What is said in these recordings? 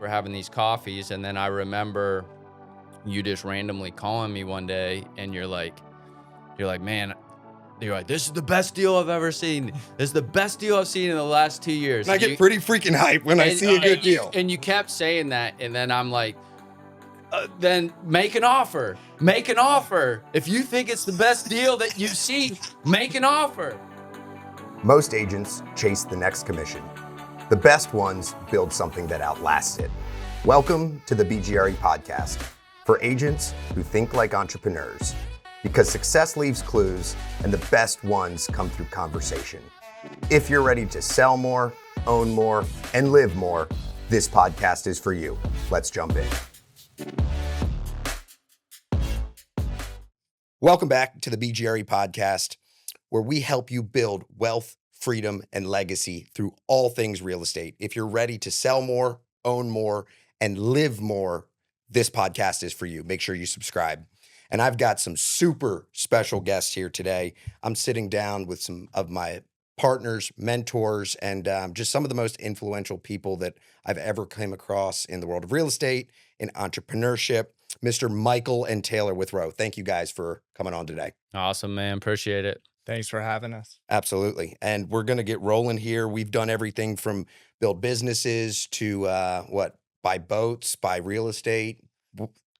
for having these coffees. And then I remember you just randomly calling me one day and man, you're like, this is the best deal I've ever seen. This is the best deal I've seen in the last 2 years. And I get pretty freaking hype when I see a good deal. And you kept saying that. And then I'm like, then make an offer. Make an offer. If you think it's the best deal that you've seen, make an offer. Most agents chase the next commission. The best ones build something that outlasts it. Welcome to the BGRE podcast for agents who think like entrepreneurs, because success leaves clues and the best ones come through conversation. If you're ready to sell more, own more, and live more, this podcast is for you. Let's jump in. Welcome back to the BGRE podcast, where we help you build wealth, freedom, and legacy through all things real estate. If you're ready to sell more, own more, and live more, this podcast is for you. Make sure you subscribe. And I've got some super special guests here today. I'm sitting down with some of my partners, mentors, and just some of the most influential people that I've ever come across in the world of real estate and entrepreneurship. Mr. Michael and Taylor Withrow. Thank you guys for coming on today. Awesome, man. Appreciate it. Thanks for having us. Absolutely. And we're going to get rolling here. We've done everything from build businesses to buy boats, buy real estate.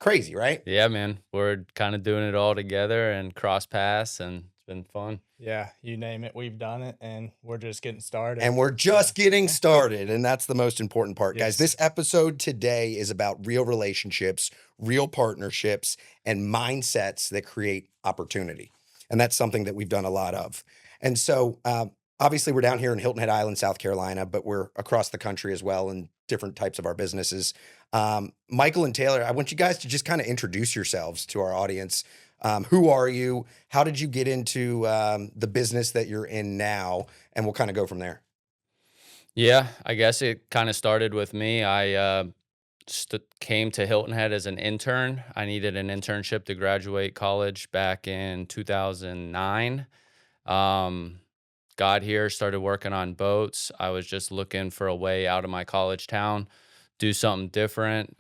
Crazy, right? Yeah, man. We're kind of doing it all together and cross paths, and it's been fun. Yeah, you name it, we've done it, and we're just getting started. And we're just getting started, and that's the most important part, guys. Yes. This episode today is about real relationships, real partnerships, and mindsets that create opportunity. And that's something that we've done a lot of. And so obviously we're down here in Hilton Head Island, South Carolina, but we're across the country as well in different types of our businesses. Michael and Taylor, I want you guys to just kind of introduce yourselves to our audience. Who are you? How did you get into the business that you're in now? And we'll kind of go from there. Yeah, I guess it kind of started with me. I came to Hilton Head as an intern. I needed an internship to graduate college back in 2009. Got here, started working on boats. I was just looking for a way out of my college town, do something different,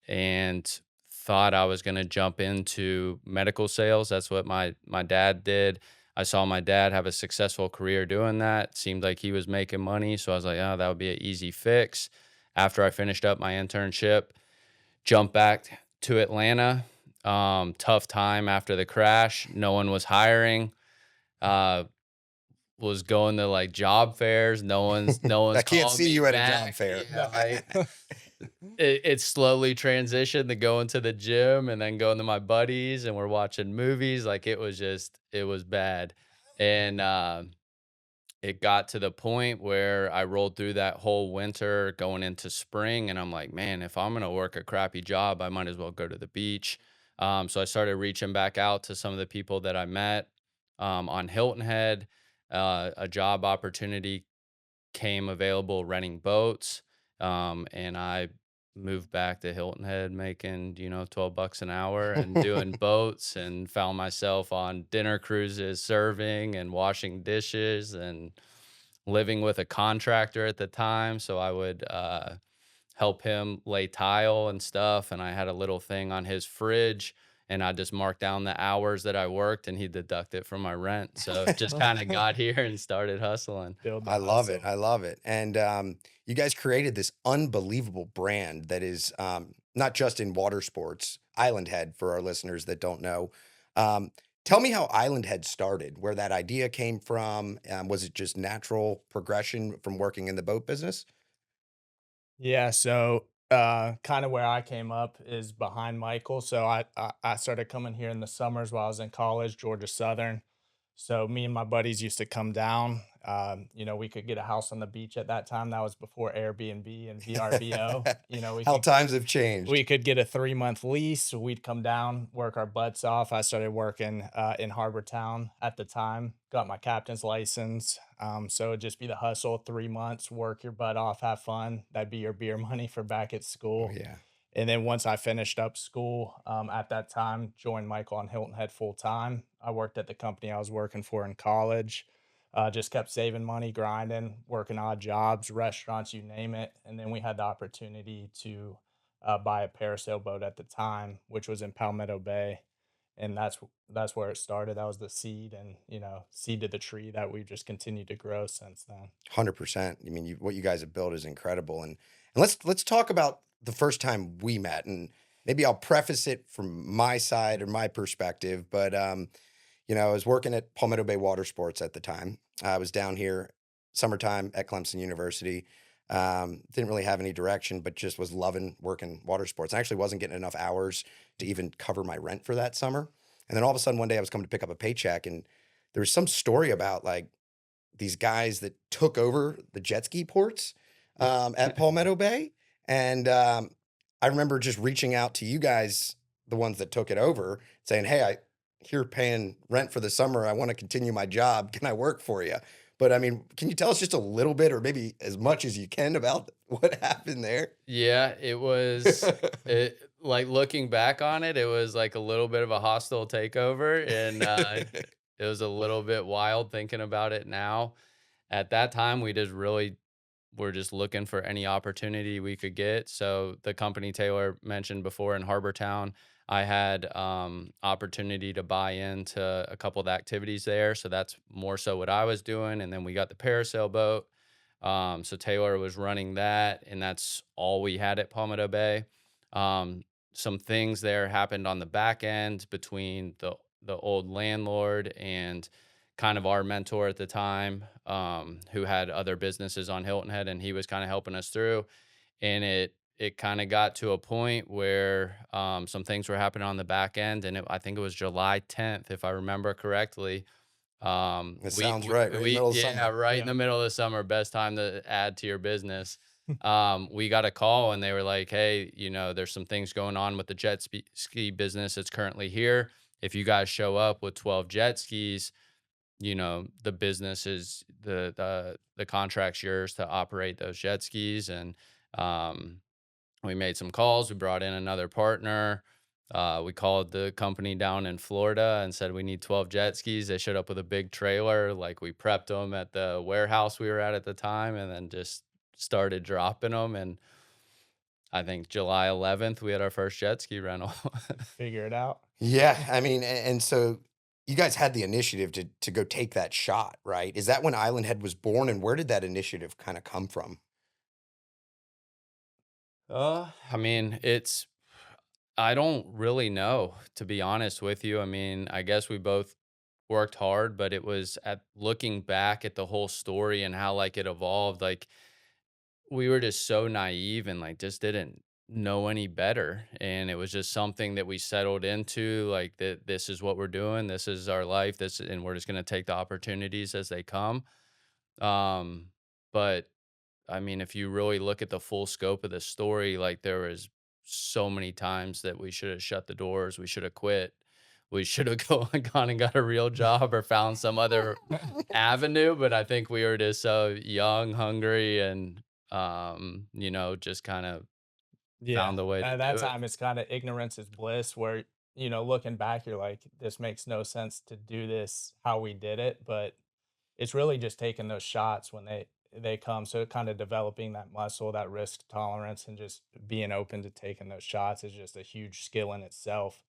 and thought I was going to jump into medical sales. That's what my dad did. I saw my dad have a successful career doing that. Seemed like he was making money. So I was like, oh, that would be an easy fix. After I finished up my internship, jumped back to Atlanta. Tough time after the crash. No one was hiring. Was going to like job fairs. No one's I can't see you at back. a job fair. Yeah, it slowly transitioned to going to the gym and then going to my buddies, and we're watching movies. Like it was bad. And it got to the point where I rolled through that whole winter going into spring, and I'm like, man, if I'm going to work a crappy job, I might as well go to the beach. So I started reaching back out to some of the people that I met on Hilton Head. A job opportunity came available renting boats. And I moved back to Hilton Head making, $12 an hour and doing boats, and found myself on dinner cruises, serving and washing dishes, and living with a contractor at the time. So I would help him lay tile and stuff. And I had a little thing on his fridge, and I just marked down the hours that I worked, and he'd deduct it from my rent. So just kind of got here and started hustling. I love it. I love it. And you guys created this unbelievable brand that is not just in water sports, Island Head, for our listeners that don't know. Tell me how Island Head started, where that idea came from. Was it just natural progression from working in the boat business? Yeah, so kind of where I came up is behind Michael. So I started coming here in the summers while I was in college, Georgia Southern. So me and my buddies used to come down. We could get a house on the beach at that time. That was before Airbnb and VRBO. How times have changed. We could get a 3-month lease. We'd come down, work our butts off. I started working in Harbor Town at the time, got my captain's license. So it'd just be the hustle, 3 months, work your butt off, have fun. That'd be your beer money for back at school. Oh, yeah. And then once I finished up school, at that time, joined Michael on Hilton Head full time. I worked at the company I was working for in college. Just kept saving money, grinding, working odd jobs, restaurants, you name it. And then we had the opportunity to buy a parasail boat at the time, which was in Palmetto Bay, and that's where it started. That was the seed, and seed to the tree that we've just continued to grow since then. 100%. I mean, what you guys have built is incredible. And let's talk about the first time we met. And maybe I'll preface it from my side or my perspective. But I was working at Palmetto Bay Water Sports at the time. I was down here summertime at Clemson University. Didn't really have any direction, but just was loving working water sports. I actually wasn't getting enough hours to even cover my rent for that summer. And then all of a sudden, one day I was coming to pick up a paycheck, and there was some story about like these guys that took over the jet ski ports at Palmetto Bay. And I remember just reaching out to you guys, the ones that took it over, saying, "Hey, I here paying rent for the summer. I want to continue my job. Can I work for you?" But I mean, can you tell us just a little bit, or maybe as much as you can, about what happened there? Yeah, like, looking back on it, it was, like, a little bit of a hostile takeover, and, it was a little bit wild thinking about it now. At that time, we just really were just looking for any opportunity we could get. So the company Taylor mentioned before in Harbortown, I had opportunity to buy into a couple of the activities there. So that's more so what I was doing. And then we got the parasail boat. So Taylor was running that, and that's all we had at Palmetto Bay. Um, some things there happened on the back end between the old landlord and kind of our mentor at the time, who had other businesses on Hilton Head, and he was kind of helping us through. And it kind of got to a point where some things were happening on the back end, and I think it was July 10th, if I remember correctly. It sounds right. Right in the middle of Yeah, summer. right in Yeah. the middle of the summer, best time to add to your business. We got a call, and they were like, "Hey, there's some things going on with the ski business that's currently here. If you guys show up with 12 jet skis, the business is the contract's yours to operate those jet skis." And um, we made some calls. We brought in another partner. We called the company down in Florida and said we need 12 jet skis. They showed up with a big trailer. Like, we prepped them at the warehouse we were at the time, and then just started dropping them. And I think July 11th, we had our first jet ski rental. Figure it out. Yeah, I mean, and so you guys had the initiative to go take that shot, right? Is that when Island Head was born, and where did that initiative kind of come from? I mean, I don't really know, to be honest with you. I mean, I guess we both worked hard, but it was at looking back at the whole story and how like it evolved, like we were just so naive and like just didn't know any better. And it was just something that we settled into, like that this is what we're doing, this is our life, and we're just gonna take the opportunities as they come. Um, but I mean, if you really look at the full scope of the story, like there was so many times that we should have shut the doors, we should have quit, we should have gone and got a real job or found some other avenue. But I think we were just so young, hungry, and just kind of Yeah, found a way to at that do it. time, it's kinda ignorance is bliss where, looking back, you're like, "This makes no sense to do this how we did it," but it's really just taking those shots when they come, so kinda developing that muscle, that risk tolerance, and just being open to taking those shots is just a huge skill in itself.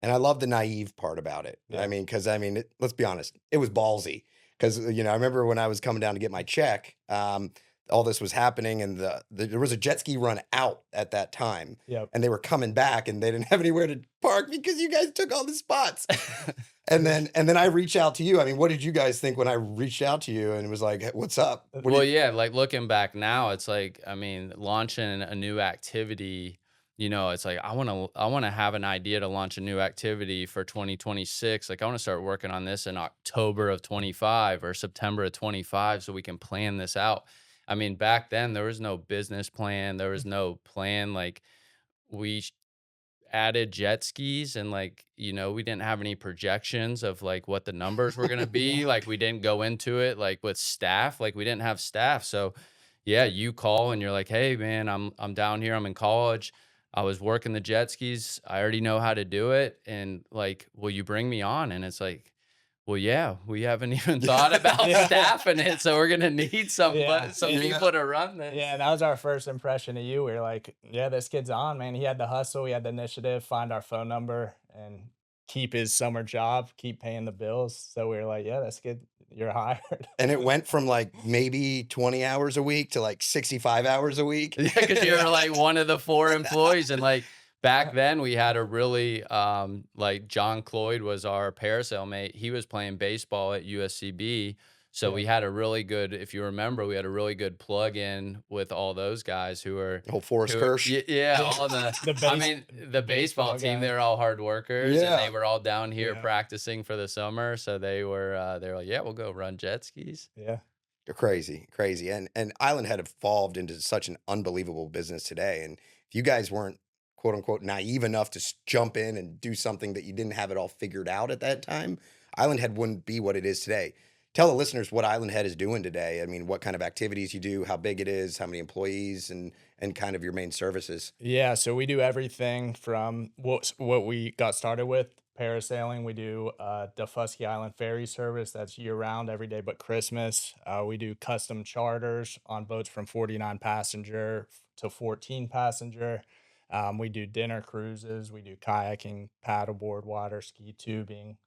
And I love the naive part about it. I Yeah. mean, because I mean, let's be honest, it was ballsy. Because I remember when I was coming down to get my check, all this was happening, and there was a jet ski run out at that time, Yep. and they were coming back, and they didn't have anywhere to park because you guys took all the spots. And then I reach out to you. I mean, what did you guys think when I reached out to you and was like, "Hey, what's up? What do Well, you?" yeah, like looking back now, it's like, I mean, launching a new activity, it's like I want to have an idea to launch a new activity for 2026. Like, I want to start working on this in October of 25 or September of 25 so we can plan this out. I mean, back then there was no business plan, there was no plan. Like, we added jet skis, and like, we didn't have any projections of like what the numbers were going to be. Like, we didn't go into it like with staff, like we didn't have staff. So yeah, you call and you're like, "Hey man, I'm down here, I'm in college, I was working the jet skis, I already know how to do it, and like, will you bring me on?" And it's like, Well, yeah, we haven't even thought about Yeah. staffing it, so we're gonna need Yeah. some Yeah. people to run Yeah, this. that was our first impression of you. We were like, "Yeah, this kid's on, man." He had the hustle, he had the initiative, find our phone number, and keep his summer job, keep paying the bills. So we were like, "Yeah, that's good. You're hired." And it went from like maybe 20 hours a week to like 65 hours a week. Yeah, because you were like one of the 4 employees, and like back then we had a really like John Cloyd was our parasail mate. He was playing baseball at USCB. So Yeah, we had a really good, if you remember, we had a really good plug in with all those guys Whole Forrest Kirsch. yeah, yeah. all the, The I base mean, the baseball baseball team, guy. they're all hard workers and Yeah. they were all down here Yeah, practicing for the summer. So they were like, yeah, we'll go run jet skis. yeah. You're crazy, crazy. And Island had evolved into such an unbelievable business today. And if you guys weren't quote unquote naive enough to jump in and do something that you didn't have it all figured out at that time, Island Head wouldn't be what it is today. Tell the listeners what Island Head is doing today. I mean, what kind of activities you do, how big it is, how many employees, and kind of your main services. Yeah, so we do everything from what we got started with, parasailing. We do the Fusky Island ferry service that's year round, every day but Christmas. We do custom charters on boats from 49 passenger to 14 passenger. We do dinner cruises. We do kayaking, paddleboard, water ski, tubing.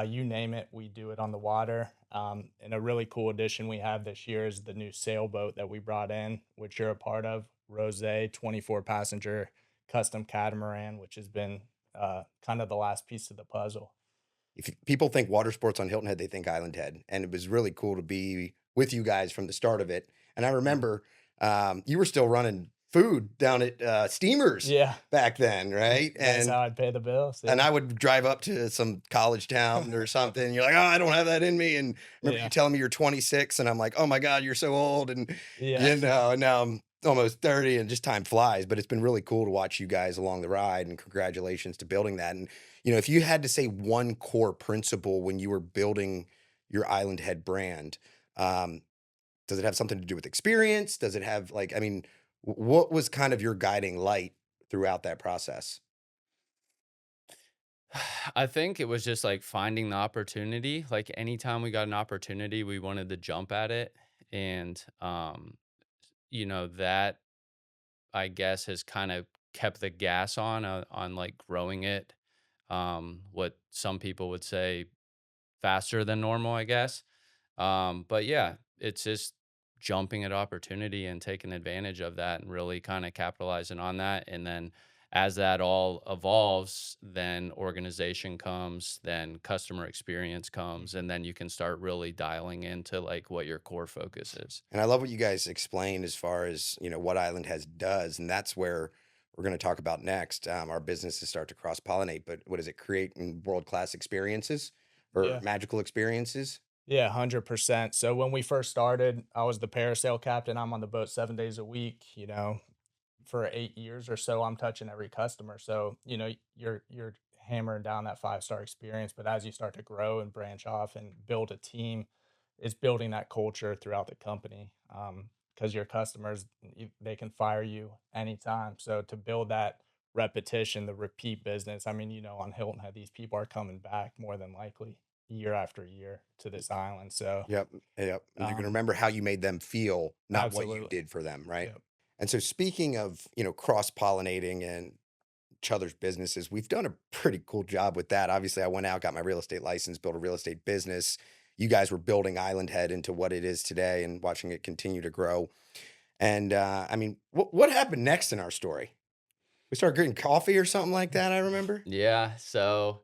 You name it, we do it on the water. And a really cool addition we have this year is the new sailboat that we brought in, which you're a part of, Rose 24 passenger custom catamaran, which has been kind of the last piece of the puzzle. If people think water sports on Hilton Head, they think Island Head, and it was really cool to be with you guys from the start of it. And I remember you were still running food down at Steamers Yeah, back then, right? that's how I'd pay the bills. And Yeah, I would drive up to some college town or something. And you're like, oh, I don't have that in me. And remember you yeah, telling me you're 26, and I'm like, oh my God, you're so old. And yeah. and now I'm almost 30, and just time flies. But it's been really cool to watch you guys along the ride. And congratulations to building that. And if you had to say one core principle when you were building your Island Head brand, um, does it have something to do with experience? Does it have like, I mean, what was kind of your guiding light throughout that process? I think it was just like finding the opportunity. Like anytime we got an opportunity, we wanted to jump at it. And that I guess has kind of kept the gas on like growing it. What some people would say faster than normal, I guess. But yeah, it's just jumping at opportunity and taking advantage of that and really kind of capitalizing on that. And then as that all evolves, then organization comes, then customer experience comes, and then you can start really dialing into like what your core focus is. And I love what you guys explained as far as, what Island has does. And that's where we're going to talk about next. Our businesses start to cross pollinate, but what is it? Creating world class experiences or Yeah. magical experiences? Yeah, 100%. So when we first started, I was the parasail captain. I'm on the boat 7 days a week, for 8 years or so. I'm touching every customer. So, you're hammering down that 5-star experience. But as you start to grow and branch off and build a team, it's building that culture throughout the company. Because your customers, they can fire you anytime. So to build that repetition, the repeat business, I mean, on Hilton Head, these people are coming back more than likely year after year to this island. So, Yep. Yep. And they're going to um, remember how you made them feel, not what you absolutely. did for them. Right. Yep. And so speaking of, cross pollinating and each other's businesses, we've done a pretty cool job with that. Obviously, I went out, got my real estate license, built a real estate business. You guys were building Island Head into what it is today and watching it continue to grow. And I mean, what happened next in our story? We started getting coffee or something like that, I remember. Yeah, so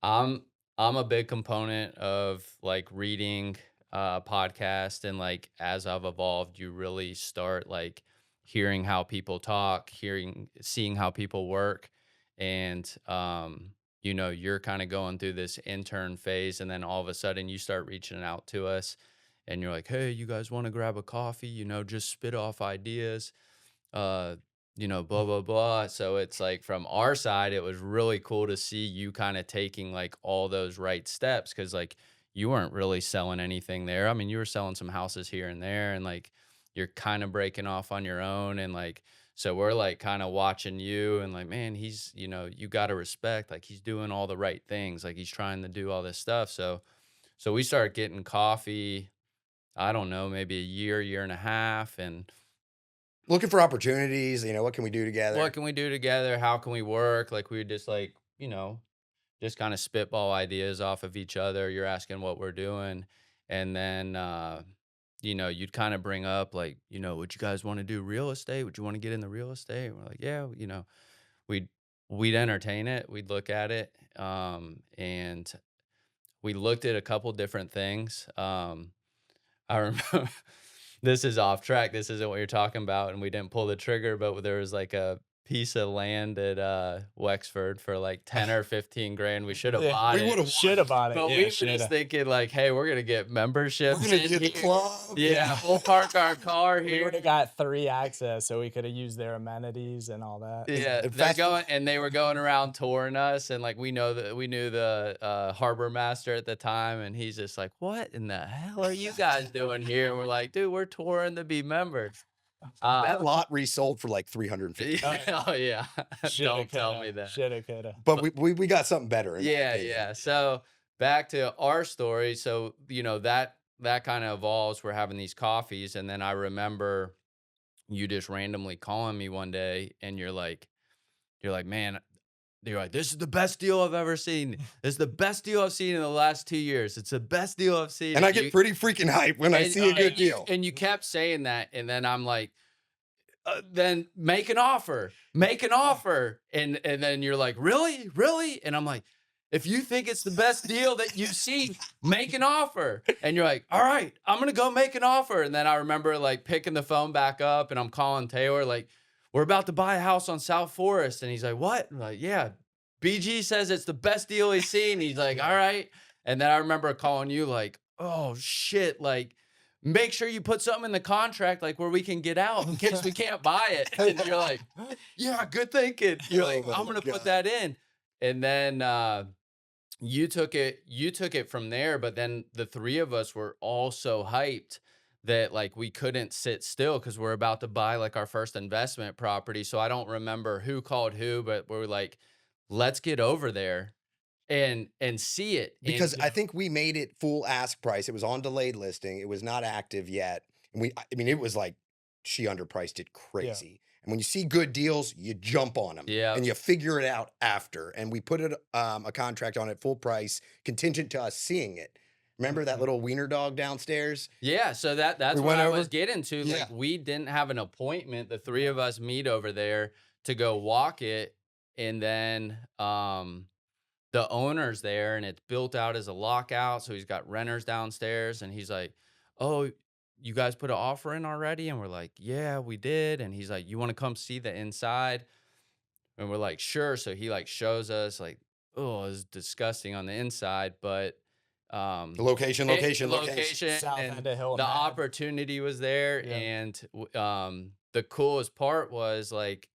I'm I'm a big component of like reading podcast, and like as I've evolved, you really start like hearing how people talk, seeing how people work, and you're kind of going through this intern phase, and then all of a sudden you start reaching out to us and you're like, "Hey, you guys want to grab a coffee? Just spit off ideas." uh blah blah blah. So it's like from our side, it was really cool to see you kind of taking like all those right steps, because like you weren't really selling anything there. I mean, you were selling some houses here and there, and like you're kind of breaking off on your own, and like so we're like kind of watching you and like, man, he's you got to respect, like he's doing all the right things, like he's trying to do all this stuff. So So we started getting coffee, I don't know, maybe a year and a half, and Looking for opportunities, what can we do what together? can we do together? How can we work? Like we would just like, just kind of spitball ideas off of each other. You're asking what we're doing. And then, you'd kind of bring up like, would you guys want to do real estate? Would you want to get in the real estate? And we're like, yeah, we'd, we'd entertain it. We'd look at it. And we looked at a couple different things. I remember this is off track. This isn't what you're talking about, and we didn't pull the trigger, but there was like a piece of land at Wexford for like 10 or 15 grand. We should have Yeah, bought We it. would have should won. have bought it. But we Yeah, were should just have. thinking like, hey, we're gonna get We're memberships gonna in get the here. club. Yeah, we'll park our car We here. would have got 3 access, so we could have used their amenities and all that. Yeah, And they're fast going and they were going around touring us, and like we knew the harbor master at the time, and he's just like, "What in the hell are you guys doing here?" And we're like, "Dude, we're touring to be members." that lot resold for like 350. Yeah, oh yeah, Shoulda, don't tell coulda. me that. Shoulda, coulda. But we got something better. Yeah, yeah. So back to our story. So that kind of evolves. We're having these coffees, and then I remember you just randomly calling me one day, and you're like, man. You're like, this is the best deal I've ever seen. This is the best deal I've seen in the last 2 years. It's the best deal I've seen. And I get pretty freaking hyped when I see a good deal. And you kept saying that, and then I'm like, then make an offer, and then you're like, really, and I'm like, if you think it's the best deal that you've seen, make an offer. And you're like, all right, I'm gonna go make an offer. And then I remember like picking the phone back up, and I'm calling Taylor like, we're about to buy a house on South Forest, and he's like, what? I'm like, yeah, BG says it's the best deal he's seen. He's like, all right. And then I remember calling you like, oh shit, like make sure you put something in the contract like where we can get out in case we can't buy it. And you're like, yeah, good thinking. You're like, Oh I'm my gonna put God. that in. And then you took it from there, but then the three of us were all so hyped that like we couldn't sit still because we're about to buy like our first investment property. So I don't remember who called who, but we're like, let's get over there and see it. And Because I think we made it full ask price. It was on delayed listing. It was not active yet. And I mean, it was like she underpriced it Yeah. crazy. And when you see good deals, you jump on them yeah, and you figure it out after. And we put a contract on it full price, contingent to us seeing it. Remember that Mhm. little wiener dog downstairs? yeah. So that's We what went I over. was getting to. Yeah. Like we didn't have an appointment. The three of us meet over there to go walk it, and then the owner's there, and it's built out as a lockout. So he's got renters downstairs, and he's like, "Oh, you guys put an offer in already?" And we're like, "Yeah, we did." And he's like, "You want to come see the inside?" And we're like, "Sure." So he like shows us like, oh, it's disgusting on the inside, but The location, location, location. location South and end of Hilton the Head. opportunity was there. Yeah. And the coolest part was like,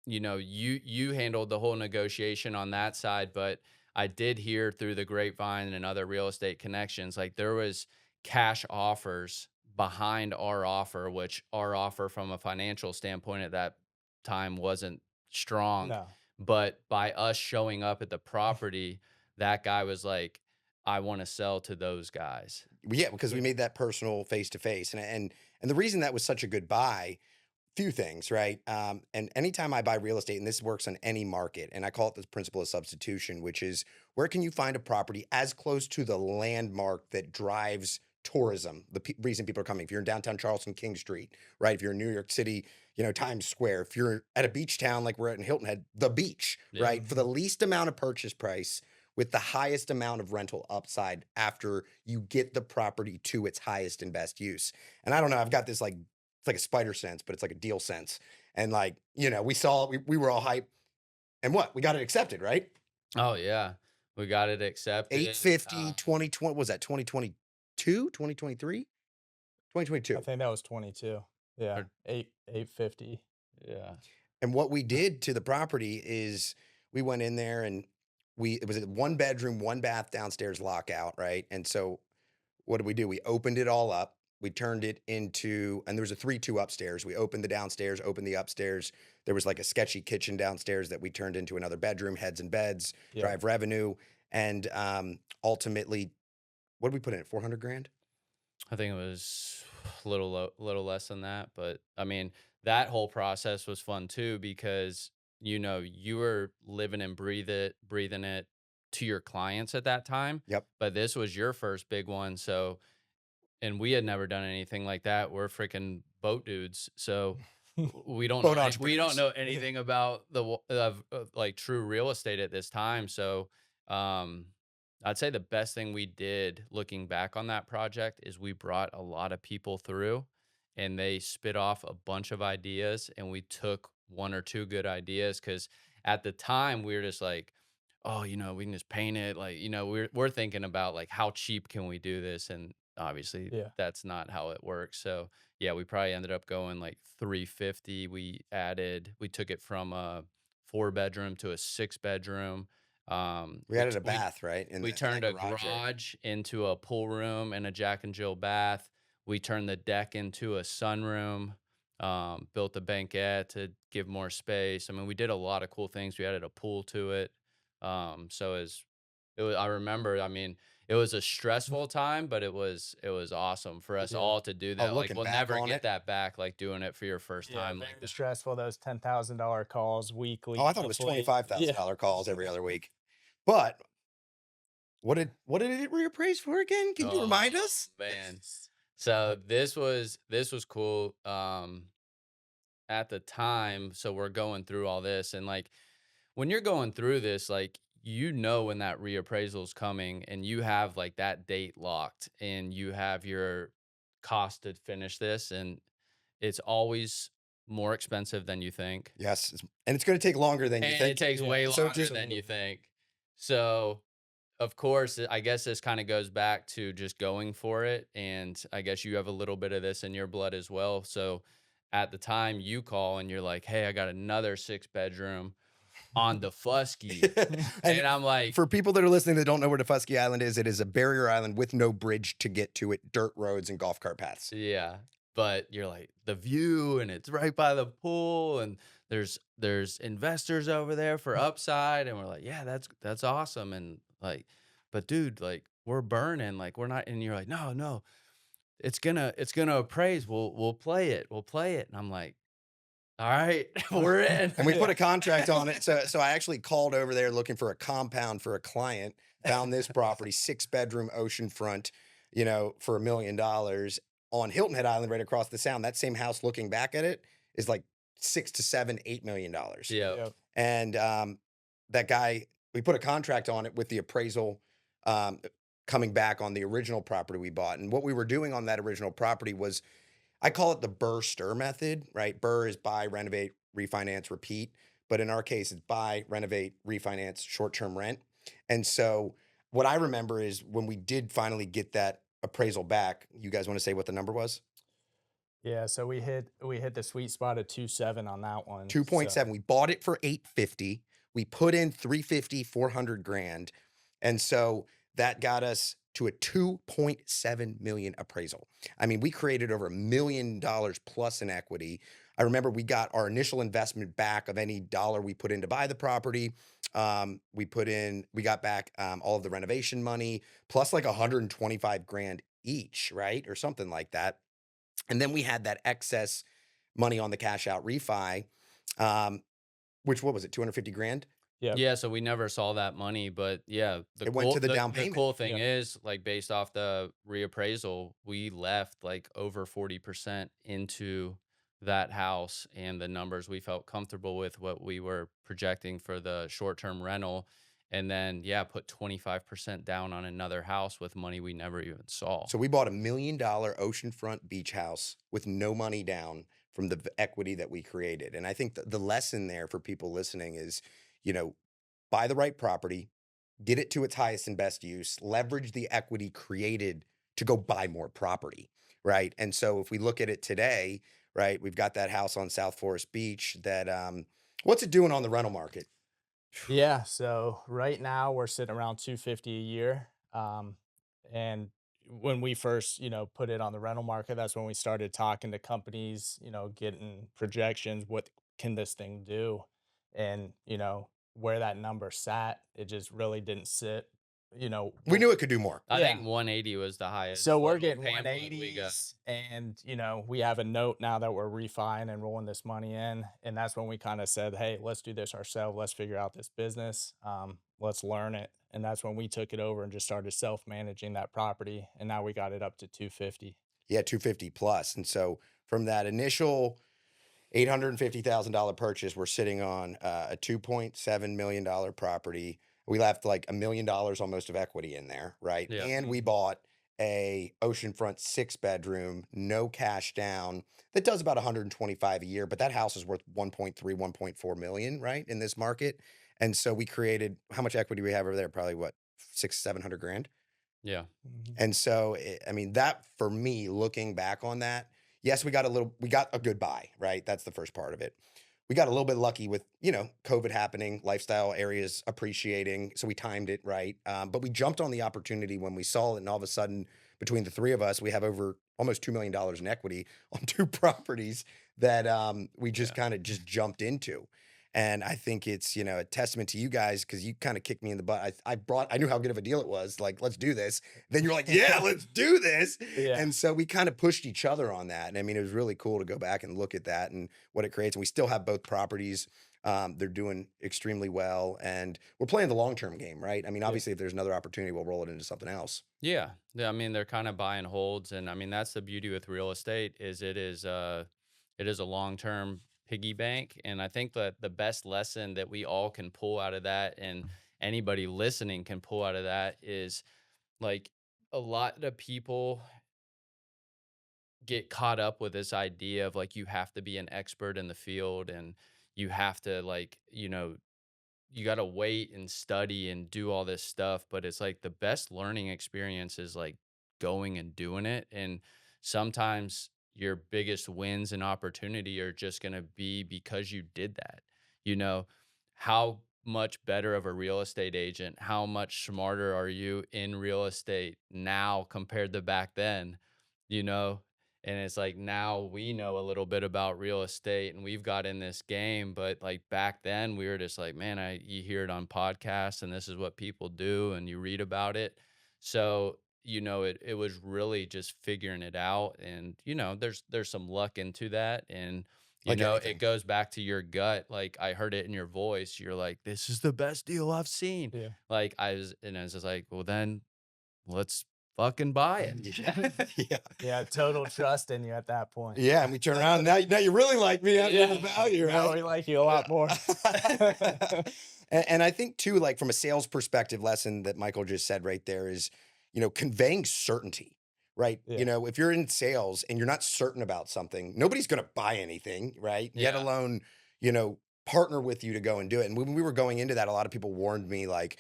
you handled the whole negotiation on that side, but I did hear through the grapevine and other real estate connections, like there was cash offers behind our offer, which our offer from a financial standpoint at that time wasn't strong. No. But by us showing up at the property, that guy was like, I want to sell to those guys. Yeah, because we Yeah. made that personal face to face. And the reason that was such a good buy, few things, right? And anytime I buy real estate, and this works on any market, and I call it the principle of substitution, which is where can you find a property as close to the landmark that drives tourism, the reason people are coming. If you're in downtown Charleston, King Street, right? If you're in New York City, Times Square. If you're at a beach town like we're at in Hilton Head, the beach, Yeah. right? For the least amount of purchase price with the highest amount of rental upside after you get the property to its highest and best use. And I don't know, I've got this like it's like a spider sense, but it's like a deal sense. And like, we saw it, we were all hyped. And what? We got it accepted, right? Oh yeah. We got it accepted. 850, 2020, what was that 2022, 2023? I 2022. think that was 22. Yeah. Or- 850. Yeah. And what we did to the property is we went in there and it was a 1 bedroom, 1 bath downstairs lockout, right? And so what did we do? We opened it all up. We turned it into, and there was a 3-2 upstairs. We opened the downstairs, opened the upstairs. There was like a sketchy kitchen downstairs that we turned into another bedroom, heads and beds, Yeah. drive revenue, and ultimately what did we put in it? 400 grand? I think it was little less than that, but I mean, that whole process was fun too because you were living and breathing it to your clients at that time, Yep. but this was your first big one, so and we had never done anything like that. We're freaking boat dudes, so we don't know Boat we don't entrepreneurs. know anything about of like true real estate at this time. So, um, I'd say the best thing we did looking back on that project is we brought a lot of people through, and they spit off a bunch of ideas, and we took one or two good ideas because at the time we were just like, oh, we can just paint it. Like, we're thinking about like how cheap can we do this, and obviously Yeah. that's not how it works. So yeah, we probably ended up going like 350. We took it from a 4 bedroom to a 6 bedroom. We added a bath, right? We In that turned a garage area. garage into a pool room and a Jack and Jill bath. We turned the deck into a sunroom. Built a banquette to give more space. I mean, we did a lot of cool things. We added a pool to it. So it was, I remember, I mean, it was a stressful time, but it was awesome for us Yeah. all to do Oh, that. Like looking we'll back never on get it. that back, like doing it for your first Yeah, time like very that. stressful, those $10,000 calls weekly, Oh, I thought it was monthly. Yeah. $25,000 calls every other week. But what did it reappraise for again? Can you Oh remind us? man. So this was cool. At the time, so we're going through all this and like when you're going through this, like when that reappraisal is coming and you have like that date locked and you have your cost to finish this and it's always more expensive than you think. Yes, and it's gonna take longer than you And it think. takes Yeah, way So longer just than you absolutely. think. So of course, I guess this kind of goes back to just going for it. And I guess you have a little bit of this in your blood as well. So at the time you call and you're like, hey, I got another 6 bedroom on the Fusky. and And I'm like, for people that are listening that don't know where Defusky Island is, it is a barrier island with no bridge to get to it, dirt roads and golf cart paths. yeah. But you're like the view and it's right by the pool and there's investors over there for upside and we're like, yeah, that's awesome. And like, but dude, like we're burning, like we're not and you're like, no, no, it's gonna appraise. We'll play it. We'll play it. And I'm like, all right, we're in. And we put Yeah. a contract on it. So I actually called over there looking for a compound for a client, found this property, 6 bedroom oceanfront, for $1 million on Hilton Head Island right across the sound. That same house looking back at it is like 6 to 7, $8 million. Yep. Yep. And that guy, we put a contract on it with the appraisal um, coming back on the original property we bought. And what we were doing on that original property was I call it the Burr Stir method, right? Burr is buy, renovate, refinance, repeat. But in our case, it's buy, renovate, refinance, short term rent. And so what I remember is when we did finally get that appraisal back, you guys want to say what the number was? Yeah, so we hit the sweet spot of 2.7 on that one, so 2.7. We bought it for 850. We put in 350, 400 grand. And so that got us to a 2.7 million appraisal. I mean, we created over $1 million plus in equity. I remember we got our initial investment back of any dollar we put in to buy the property. We got back all of the renovation money plus like 125 grand each, right? Or something like that. And then we had that excess money on the cash out refi, um, which what was it, 250 grand? yep, Yeah, so we never saw that money, but yeah, the It went to cool the the down the payment. cool thing yep. is, like, based off the reappraisal, we left, like, over 40% into that house, and the numbers we felt comfortable with what we were projecting for the short-term rental, and then, yeah, put 25% down on another house with money we never even saw. So we bought $1 million oceanfront beach house with no money down from the equity that we created. And I think the lesson there for people listening is, you know, buy the right property, get it to its highest and best use, leverage the equity created to go buy more property, right? And so if we look at it today, right, we've got that house on South Forest Beach that what's it doing on the rental market? Yeah, so right now we're sitting around 250 a year. And when we first, put it on the rental market, that's when we started talking to companies, getting projections, what can this thing do? And, where that number sat, it just really didn't sit. We knew it could do more. I think yeah. 180 was the So highest we're level getting payment point we got. 180s and, we have a note now that we're refining and rolling this money in. And that's when we kind of said, hey, let's do this ourselves. Let's figure out this business. Let's learn it. And that's when we took it over and just started self-managing that property. And now we got it up to 250. Yeah, 250 plus. And so from that initial $850,000 purchase, we're sitting on a $2.7 million property. We left like $1 million almost of equity in there, right? Yeah. And we Mhm. bought a oceanfront 6 bedroom, no cash down. That does about 125 a year, but that house is worth 1.3, 1.4 million, right? In this market. And so we created how much equity we have over there? Probably what, six, 700 grand. Yeah. Mhm. And so, I mean, that for me, looking back on that, yes, we got a good buy, right? That's the first part of it. We got a little bit lucky with, COVID happening, lifestyle areas appreciating. So we timed it right. But we jumped on the opportunity when we saw it. And all of a sudden, between the three of us, we have over almost $2 million in equity on two properties that we just Yeah. kind of just jumped into. And I think it's, a testament to you guys because you kind of kicked me in the butt. I knew how good of a deal it was. Like, let's do this. Then you're like, yeah, let's do this. Yeah. And so we kind of pushed each other on that. And I mean, it was really cool to go back and look at that and what it creates. And we still have both properties. They're doing extremely well. And we're playing the long term game, right? I mean, Yeah. obviously, if there's another opportunity, we'll roll it into something else. Yeah. I mean, they're kind of buy and holds, and I mean that's the beauty with real estate is it is a long-term piggy bank, and I think that the best lesson that we all can pull out of that and anybody listening can pull out of that is like a lot of people get caught up with this idea of like you have to be an expert in the field and you have to like, you got to wait and study and do all this stuff, but it's like the best learning experience is like going and doing it. And sometimes your biggest wins and opportunity are just going to be because you did that. You know, how much better of a real estate agent, how much smarter are you in real estate now compared to back then? You know, and it's like now we know a little bit about real estate and we've got in this game, but like back then we were just like, man, you hear it on podcasts and this is what people do and you read about it. So, it was really just figuring it out. And, there's some luck into that. And, Like it anything. goes back to your gut. Like I heard it in your voice. You're like, this is the best deal I've seen. Yeah. And I was just like, well, then let's fucking buy it. Yeah. Yeah. Yeah. Total trust in you at that point. Yeah. And we turn around. Now you really like me. I know the Yeah. value, Now right? we like you a lot more. And I think too, like from a sales perspective, lesson that Michael just said right there is, conveying certainty, right? Yeah. If you're in sales and you're not certain about something, nobody's going to buy anything, right? Yet Yeah. alone, partner with you to go and do it. And when we were going into that, a lot of people warned me like,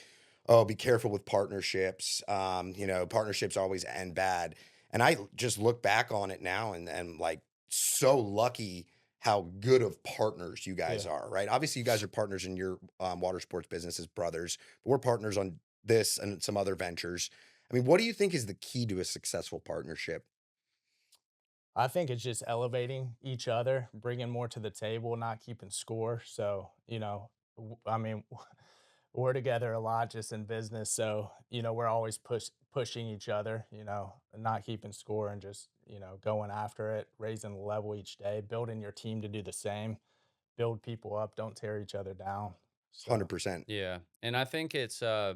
oh, be careful with partnerships. Partnerships always end bad. And I just look back on it now and like so lucky how good of partners you guys Yeah. are, right? Obviously, you guys are partners in your water sports business as brothers, but we're partners on this and some other ventures. I mean, what do you think is the key to a successful partnership? I think it's just elevating each other, bringing more to the table, not keeping score. So, I mean, we're together a lot just in business. So, we're always pushing each other, not keeping score and just, going after it, raising the level each day, building your team to do the same, build people up, don't tear each other down. So, 100%. Yeah. And I think it's I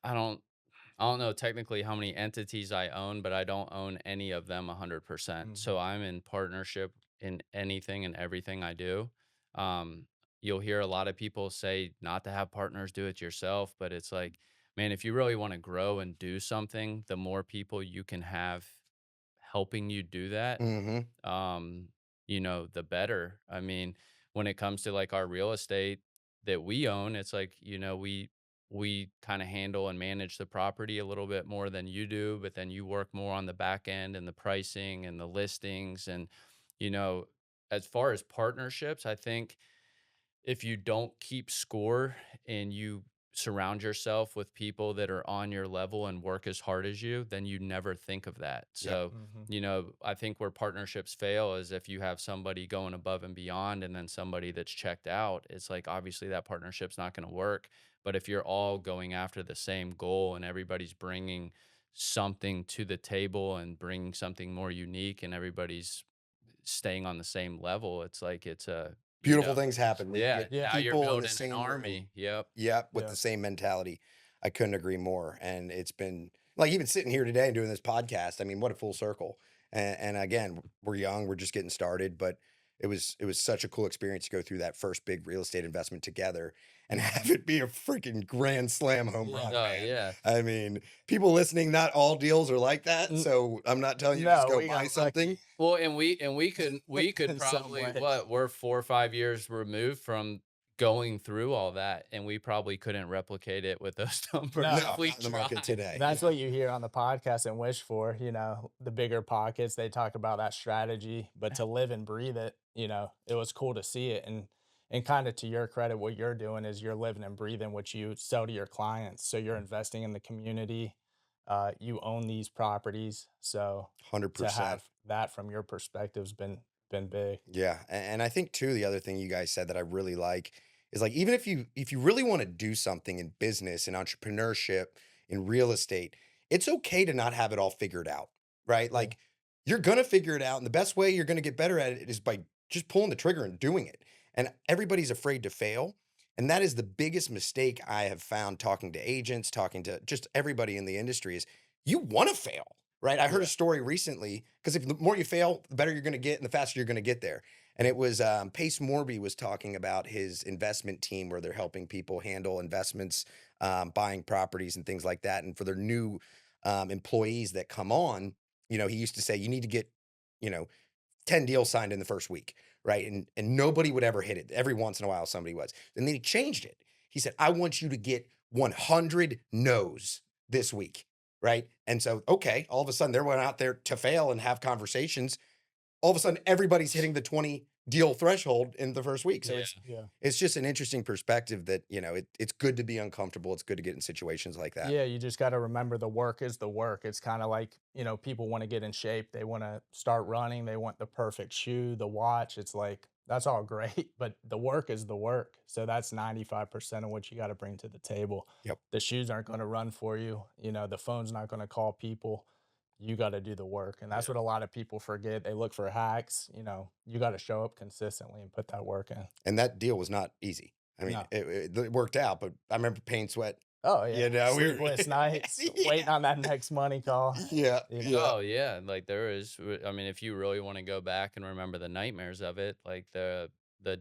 I don't I don't know technically how many entities I own, but I don't own any of them 100%. mhm, So I'm in partnership in anything and everything I do. Um, you'll hear a lot of people say not to have partners, do it yourself, but it's like, man, if you really want to grow and do something, the more people you can have helping you do that, Hmm. um, the better. I mean, when it comes to like our real estate that we own, it's like, we kind of handle and manage the property a little bit more than you do, but then you work more on the back end and the pricing and the listings. And, you know, as far as partnerships, I think if you don't keep score and you surround yourself with people that are on your level and work as hard as you, then you never think of that. Yep. So, I think where partnerships fail is if you have somebody going above and beyond and then somebody that's checked out, it's like obviously that partnership's not going to work. But if you're all going after the same goal and everybody's bringing something to the table and bringing something more unique and everybody's staying on the same level, it's like it's a, Beautiful things happen when you yeah, get Yeah. now you're people in the building an same room. army. Yep. Yep, with Yeah. the same mentality. I couldn't agree more. And it's been like even sitting here today and doing this podcast. I mean, what a full circle. And again, we're young, we're just getting started, but it was such a cool experience to go through that first big real estate investment together and have it be a freaking grand slam home run, Oh, man. yeah. I mean, people listening, not all deals are like that. N- So I'm not telling you to just No, go we buy got something. lucky Well, and we could in some probably ways. we're 4 or 5 years removed from going through all that, and we probably couldn't replicate it with those numbers No. No, if we not in the market tried. today. That's what you hear on the podcast and wish for, the bigger pockets. They talk about that strategy, but to live and breathe it, it was cool to see it. And kind of to your credit, what you're doing is you're living and breathing what you sell to your clients. So you're investing in the community. You own these properties. So to 100%. have that from your perspective has been big. Yeah, and I think too the other thing you guys said that I really like is like even if you really want to do something in business in entrepreneurship in real estate, it's okay to not have it all figured out, right? Yeah. Like you're gonna figure it out, and the best way you're gonna get better at it is by just pulling the trigger and doing it. And everybody's afraid to fail, and that is the biggest mistake I have found talking to agents, talking to just everybody in the industry is you want to fail, right? I heard a Yeah. story recently because if the more you fail, the better you're going to get and the faster you're going to get there. And it was Pace Morby was talking about his investment team where they're helping people handle investments, buying properties and things like that. And for their new employees that come on, he used to say, you need to get, you know, 10 deals signed in the first week, right? And nobody would ever hit it. Every once in a while, somebody was. And then he changed it. He said, I want you to get 100 no's this week, right? And so, okay, all of a sudden they're going out there to fail and have conversations. All of a sudden, everybody's hitting the 20 deal threshold in the first week. So Yeah. Yeah. it's just an interesting perspective that, it's good to be uncomfortable. It's good to get in situations like that. Yeah, you just got to remember the work is the work. It's kind of like, people want to get in shape. They want to start running. They want the perfect shoe, the watch. It's like, that's all great, but the work is the work. So that's 95% of what you got to bring to the table. Yep. The shoes aren't going to run for you. The phone's not going to call people. You got to do the work. And that's what a lot of people forget. They look for hacks. You got to show up consistently and put that work in. And that deal was not easy. I mean, No. it worked out, but I remember pain, sweat. Oh, yeah. We were Sleepless nights, Yeah. waiting on that next money call. Yeah, You know? yeah. Oh, yeah, like, there is I mean, if you really wanna go back and remember the nightmares of it, like, the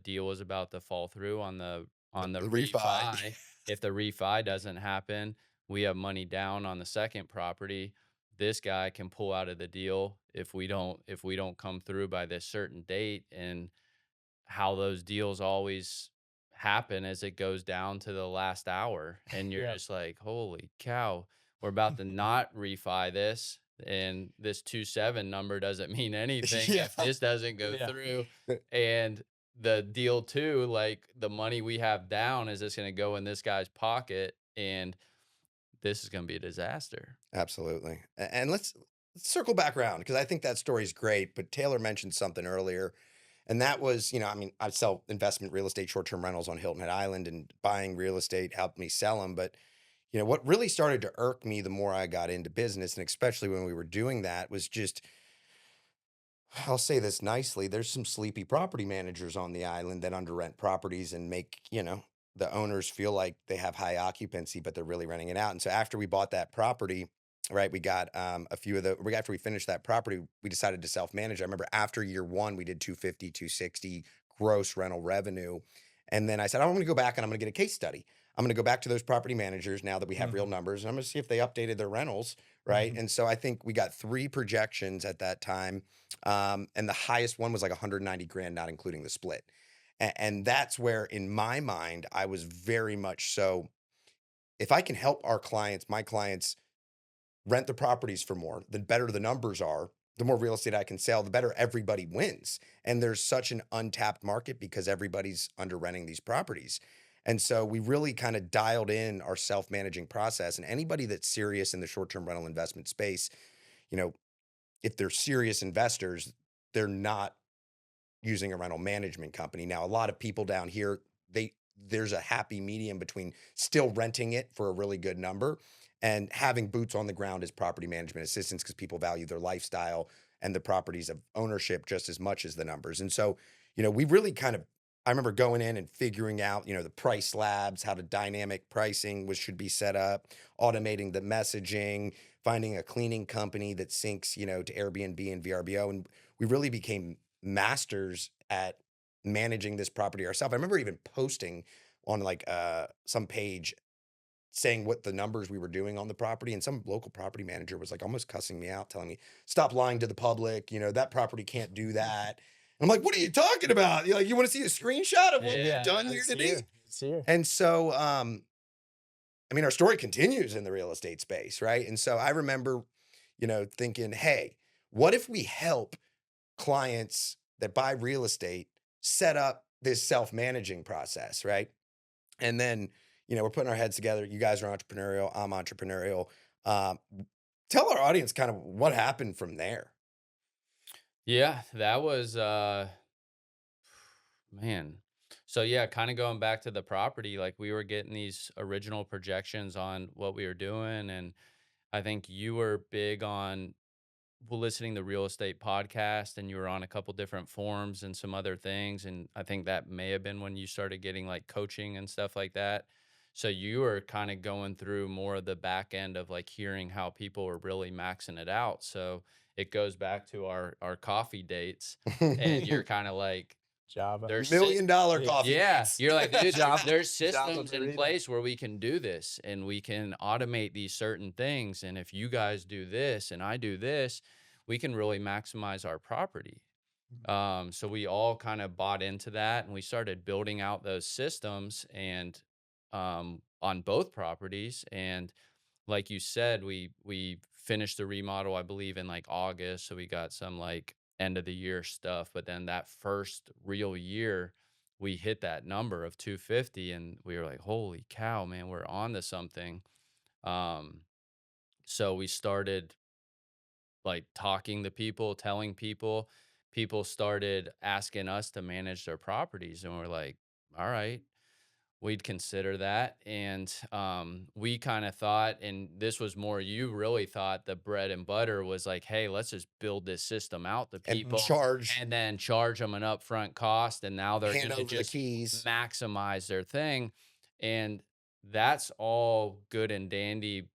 deal was about to fall through on the The refi. refi. If the refi doesn't happen, we have money down on the second property. This guy can pull out of the deal if we don't come through by this certain date, and how those deals always happen as it goes down to the last hour, and you're Yeah. just like, "Holy cow, we're about to not refi this, and this 2.7 number doesn't mean anything Yeah. if this doesn't go Yeah. through." And the deal too, like, the money we have down, is just gonna go in this guy's pocket, and this is gonna be a disaster. Absolutely. And let's circle back around because I think that story's great. But Taylor mentioned something earlier, and that was, I mean, I sell investment real estate, short-term rentals on Hilton Head Island, and buying real estate helped me sell them. But what really started to irk me the more I got into business, and especially when we were doing that, was just I'll say this nicely. There's some sleepy property managers on the island that underrent properties and make, the owners feel like they have high occupancy, but they're really renting it out. And so after we bought that property, right, we got after we finished that property, we decided to self-manage. I remember after year one, we did 250, 260 gross rental revenue. And then I said, I'm going to go back and I'm going to get a case study. I'm going to go back to those property managers now that we have real Mhm. numbers, and I'm going to see if they updated their rentals, right? Mhm. And so I think we got 3 projections at that time, and the highest one was like 190 grand, not including the split. And that's where, in my mind, I was very much so. If I can help my clients rent the properties for more, the better the numbers are, the more real estate I can sell, the better everybody wins. And there's such an untapped market because everybody's under renting these properties. And so we really kind of dialed in our self-managing process. And anybody that's serious in the short-term rental investment space, you know, if they're serious investors, they're not using a rental management company. Now, a lot of people down here, there's a happy medium between still renting it for a really good number and having boots on the ground as property management assistants because people value their lifestyle and the properties of ownership just as much as the numbers. And so, we really kind of I remember going in and figuring out, the price slabs, how the dynamic pricing was should be set up, automating the messaging, finding a cleaning company that syncs, to Airbnb and VRBO. And we really became masters at managing this property ourselves. I remember even posting on like some page saying what the numbers we were doing on the property, and some local property manager was like almost cussing me out, telling me, "Stop lying to the public, that property can't do that." And I'm like, "What are you talking about? You want to see a screenshot of what we've Yeah, done here It's today?" here. It's here. And so I mean, our story continues in the real estate space, right? And so I remember, thinking, "Hey, what if we help clients that buy real estate set up this self-managing process, right?" And then, we're putting our heads together. You guys are entrepreneurial. I'm entrepreneurial. Um, Tell our audience kind of what happened from there. yeah, that was man. So yeah, kind of going back to the property, like we were getting these original projections on what we were doing, and I think you were big on listening to real estate podcast, and you were on a couple different forums and some other things, and I think that may have been when you started getting like coaching and stuff like that. So you were kind of going through more of the back end of like hearing how people were really maxing it out. So it goes back to our coffee dates, and you're kind of like Java. there's Million dollar Yeah. coffee yeah, dates. you're like, "Dude, Java. there's Java systems in burrito. place where we can do this, and we can automate these certain things, and if you guys do this and I do this, we can really maximize our property." So we all kind of bought into that, and we started building out those systems and, on both properties, and like you said, we finished the remodel, I believe, in like August, so we got some like end of the year stuff. But then that first real year, we hit that number of 250, and we were like, "Holy cow, man, we're on to something." Um, so we started like talking to people, telling people. People started asking us to manage their properties, and we're like, "All right." We'd consider that, and, we kinda thought, and this was more you really thought the bread and butter was like, "Hey, let's just build this system out to And people charge, and then charge them an upfront cost, and now they're hand gonna over the just keys. maximize their thing," and that's all good and dandy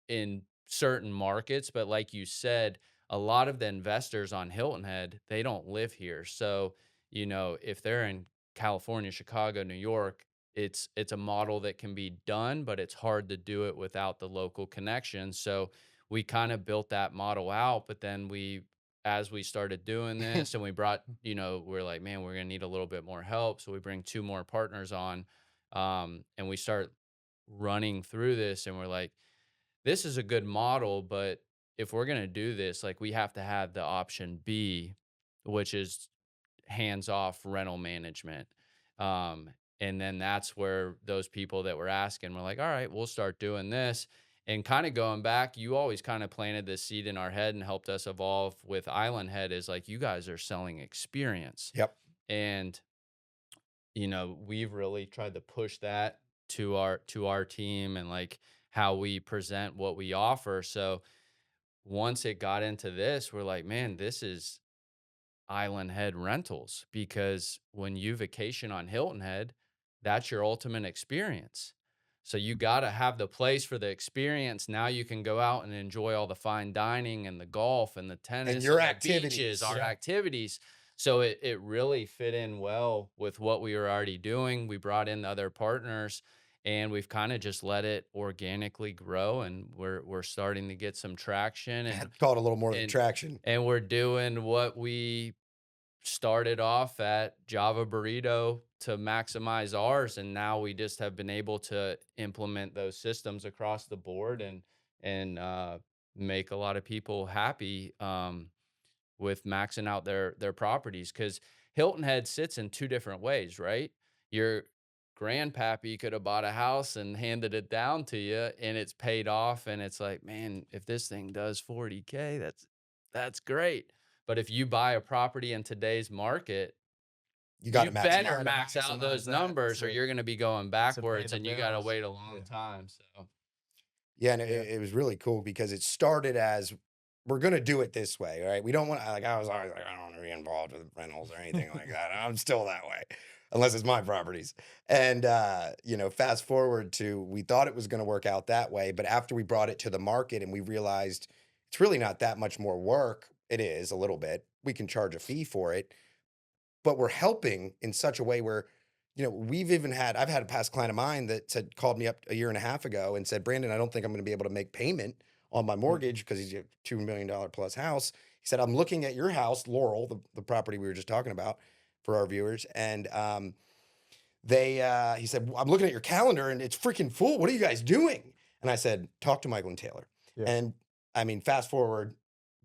in certain markets, but like you said, a lot of the investors on Hilton Head, they don't live here. So, if they're in California, Chicago, New York, it's a model that can be done, but it's hard to do it without the local connection. So we kind of built that model out, but then as we started doing this and we brought, we're like, man, we're gonna need a little bit more help. So we bring two more partners on, and we start running through this, and we're like, this is a good model, but if we're gonna do this, like, we have to have the option B, which is hands-off rental management. And then that's where those people that were asking were like, "All right, we'll start doing this." And kinda going back, you always kinda planted this seed in our head and helped us evolve with Island Head is like, you guys are selling experience. Yep. And, we've really tried to push that to our team and, like, how we present what we offer. So once it got into this, we're like, man, this is Island Head rentals, because when you vacation on Hilton Head, that's your ultimate experience. So you got to have the place for the experience. Now you can go out and enjoy all the fine dining and the golf and the And tennis your and the beaches, activities. our Yeah. activities. So it really fit in well with what we were already doing. We brought in the other partners, and we've kind of just let it organically grow, and we're starting to get some traction, Had to call it a little more than and traction. and we're doing what we started off at Java Burrito to maximize ours, and now we just have been able to implement those systems across the board, and make a lot of people happy, with maxing out their properties, because Hilton Head sits in two different ways, right? grandpappy could have bought a house and handed it down to you and it's paid off and it's like, man, if this thing does 40K, that's great. But if you buy a property in today's market, You got you to maximize. better Gotta max out maximize those that numbers or you're going to be going to pay backwards the and you got to bills. wait a Yeah. long time. So, Yeah, and Yeah. it was really cool because it started as we're gonna do it this way, right? We don't want like I was always like, I don't want to be involved with rentals or anything like that. I'm still that way, unless it's my properties. And fast forward to we thought it was gonna work out that way, but after we brought it to the market and we realized it's really not that much more work. It is a little bit. We can charge a fee for it, but we're helping in such a way where I've had a past client of mine that said called me up a year and a half ago and said, Brandon, I don't think I'm going to be able to make payment on my Mhm. mortgage because he's a $2 million plus house. He said, I'm looking at your house, Laurel, the property we were just talking about for our viewers. And he said, I'm looking at your calendar and it's freaking full. What are you guys doing? And I said, talk to Michael and Taylor. Yeah. And I mean, fast forward,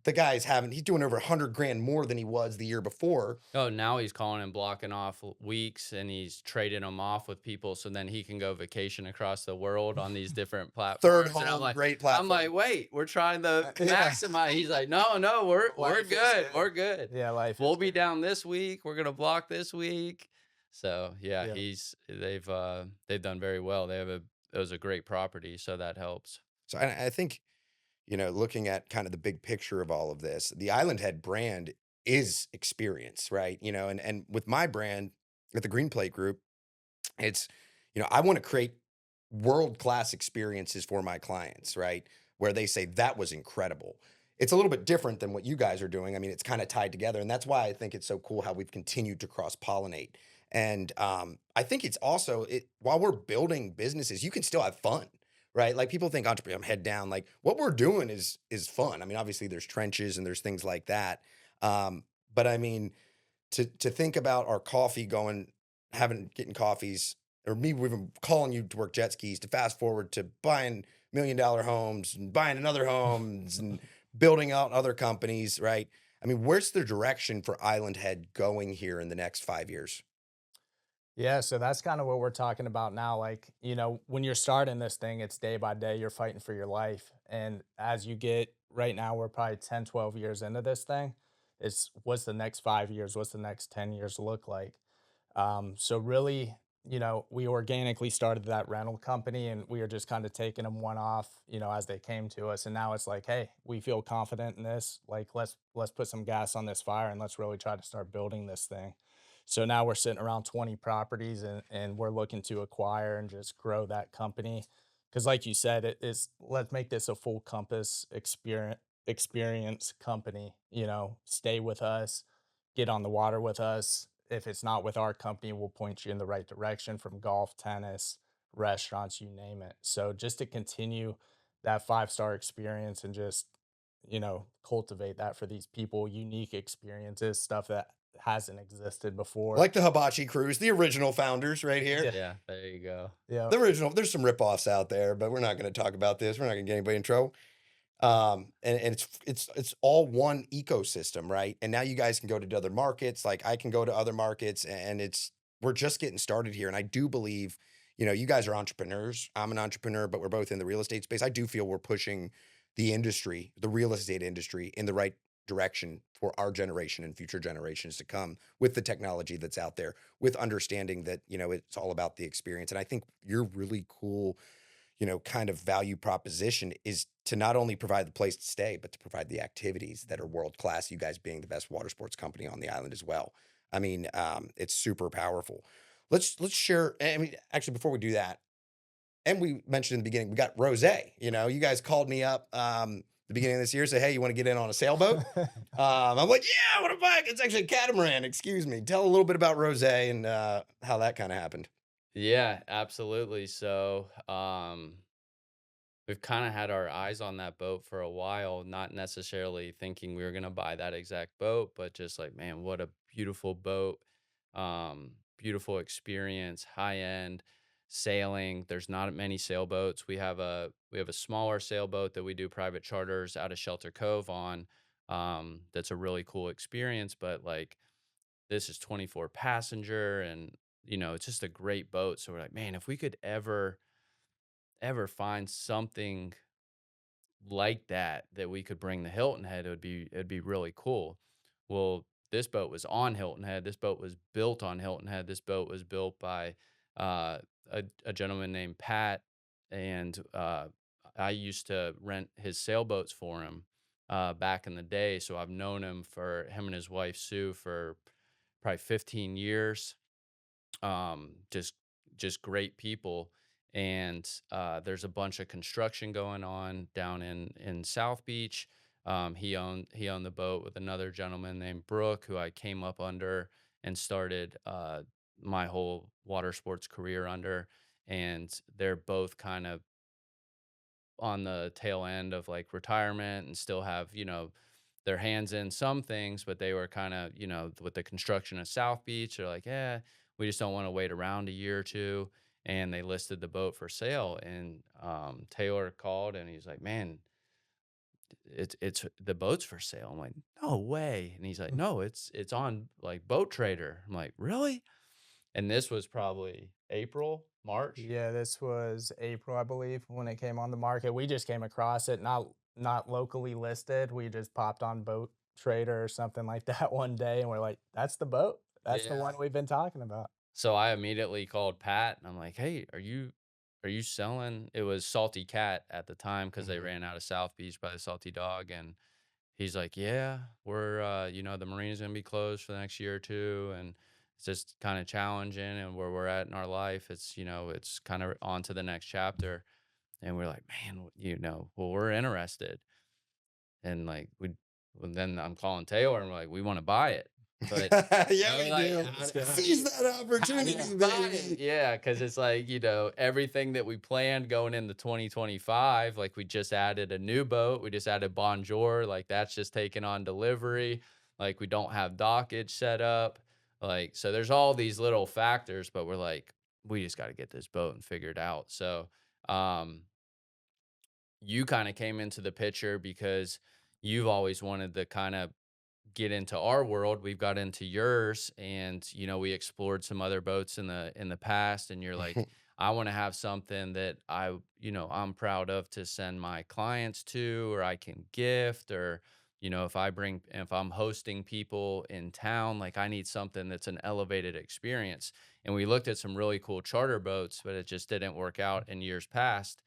he's doing over 100 grand more than he was the year before. oh, now he's calling and blocking off weeks and he's trading them off with people so then he can go vacation across the world on these different Third platforms. And home, great I'm platform. like, wait, we're trying to Yeah. maximize. He's like, no, we're Life is good. good. We're good. Yeah, life We'll is be good. down this week. We're gonna block this week. So yeah, Yeah. they've done very well. It was a great property, so that helps. So I think, looking at kind of the big picture of all of this, the Island Head brand is experience, right? And with my brand at the Greenplate Group, it's, I want to create world-class experiences for my clients, right? Where they say that was incredible. It's a little bit different than what you guys are doing. I mean, it's kind of tied together, and that's why I think it's so cool how we've continued to cross-pollinate. And I think it's also while we're building businesses, you can still have fun, right? Like people think entrepreneur, I'm head down. Like what we're doing is fun. I mean, obviously there's trenches and there's things like that. But I mean, to think about our coffee going, getting coffees, or me even calling you to work jet skis, to fast forward to buying $1 million homes and buying another homes and building out other companies, right? I mean, where's the direction for Island Head going here in the next 5 years? Yeah, so that's kind of what we're talking about now. Like, when you're starting this thing, it's day by day, you're fighting for your life. And as you get right now, we're probably 10, 12 years into this thing. It's what's the next 5 years? What's the next 10 years look like? So really, we organically started that rental company and we were just kind of taking them one off, as they came to us. And now it's like, hey, we feel confident in this. Like, let's put some gas on this fire and let's really try to start building this thing. So now we're sitting around 20 properties and we're looking to acquire and just grow that company. Cause like you said, let's make this a full compass experience company, stay with us, get on the water with us. If it's not with our company, we'll point you in the right direction from golf, tennis, restaurants, you name it. So just to continue that 5-star experience and just, cultivate that for these people, unique experiences, stuff that hasn't existed before. Like the Hibachi Cruise, the original founders right here. Yeah. Yeah, there you go. Yeah. The original, there's some ripoffs out there, but we're not going to talk about this. We're not going to get anybody in trouble. And it's all one ecosystem, right? And now you guys can go to other markets. Like I can go to other markets, and we're just getting started here. And I do believe, you guys are entrepreneurs. I'm an entrepreneur, but we're both in the real estate space. I do feel we're pushing the industry, the real estate industry, in the right direction for our generation and future generations to come with the technology that's out there, with understanding that, it's all about the experience. And I think you're really cool, kind of value proposition is to not only provide the place to stay, but to provide the activities that are world class. You guys being the best water sports company on the island as well. I mean, it's super powerful. Let's share. I mean, actually, before we do that, and we mentioned in the beginning, we got Rose. You guys called me up the beginning of this year, say, hey, you want to get in on a sailboat? I'm like, yeah, I want to buy it. It's actually a catamaran. Excuse me. Tell a little bit about Rose and how that kind of happened. Yeah, absolutely. So, we've kind of had our eyes on that boat for a while, not necessarily thinking we were going to buy that exact boat, but just like, man, what a beautiful boat. Beautiful experience, high end sailing. There's not many sailboats. We have a smaller sailboat that we do private charters out of Shelter Cove on. That's a really cool experience, but like this is 24 passenger and it's just a great boat. So we're like, man, if we could ever find something like that we could bring the Hilton Head, it'd be really cool. Well, this boat was on Hilton Head. This boat was built on Hilton Head. This boat was built by a gentleman named Pat, and I used to rent his sailboats for him back in the day. So I've known him and his wife Sue for probably 15 years. Just great people. And there's a bunch of construction going on down in South Beach. He owned the boat with another gentleman named Brooke, who I came up under and started my whole water sports career under. And they're both kind of on the tail end of like retirement and still have, their hands in some things, but they were kind of, with the construction of South Beach, they're like, yeah, we just don't want to wait around a year or two. And they listed the boat for sale. And Taylor called and he's like, man, it's the boat's for sale. I'm like, no way. And he's like, no, it's on like Boat Trader. I'm like, really? And this was probably April, March. Yeah, this was April, I believe, when it came on the market. We just came across it, not locally listed. We just popped on Boat Trader or something like that one day, and we're like, "That's the boat. That's the Yeah. one we've been talking about." So I immediately called Pat and I'm like, "Hey, are you selling?" It was Salty Cat at the time because they Mhm. ran out of South Beach by the Salty Dog, and he's like, "Yeah, we're the marina's gonna be closed for the next year or two, and it's just kind of challenging, and where we're at in our life, it's kind of on to the next chapter." And we're like, "Man, well, we're interested." And like well, then I'm calling Taylor and we're like, "We want to buy it," but Yeah, I was we like, do. Seize that how do you opportunity, buy it? baby. Yeah, because it's like, everything that we planned going into 2025, like we just added a new boat, we just added Bonjour, like that's just taking on delivery, like we don't have dockage set up, like so there's all these little factors, but we're like, we just got to get this boat and figure it out. So, um, you kind of came into the picture because you've always wanted to kind of get into our world. We've got into yours, and we explored some other boats in the past, and you're like, I want to have something that I'm proud of to send my clients to, or I can gift, or if I'm hosting people in town, like I need something that's an elevated experience. And we looked at some really cool charter boats, but it just didn't work out in years past.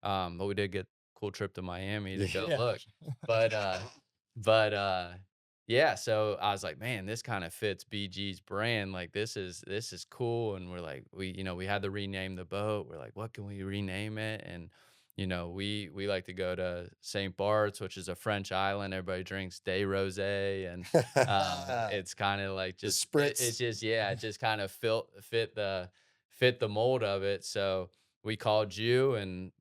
But we did get a cool trip to Miami to go Yeah. look. But but yeah, so I was like, "Man, this kinda fits BG's brand, like, this is cool," and we're like we had to rename the boat, we're like, "What can we rename it?" And, we like to go to St. Bart's, which is a French island, everybody drinks Day Rosé, and, The it's kinda like just it spritz. just yeah, it just kind of fit the mold of it, so we called you and,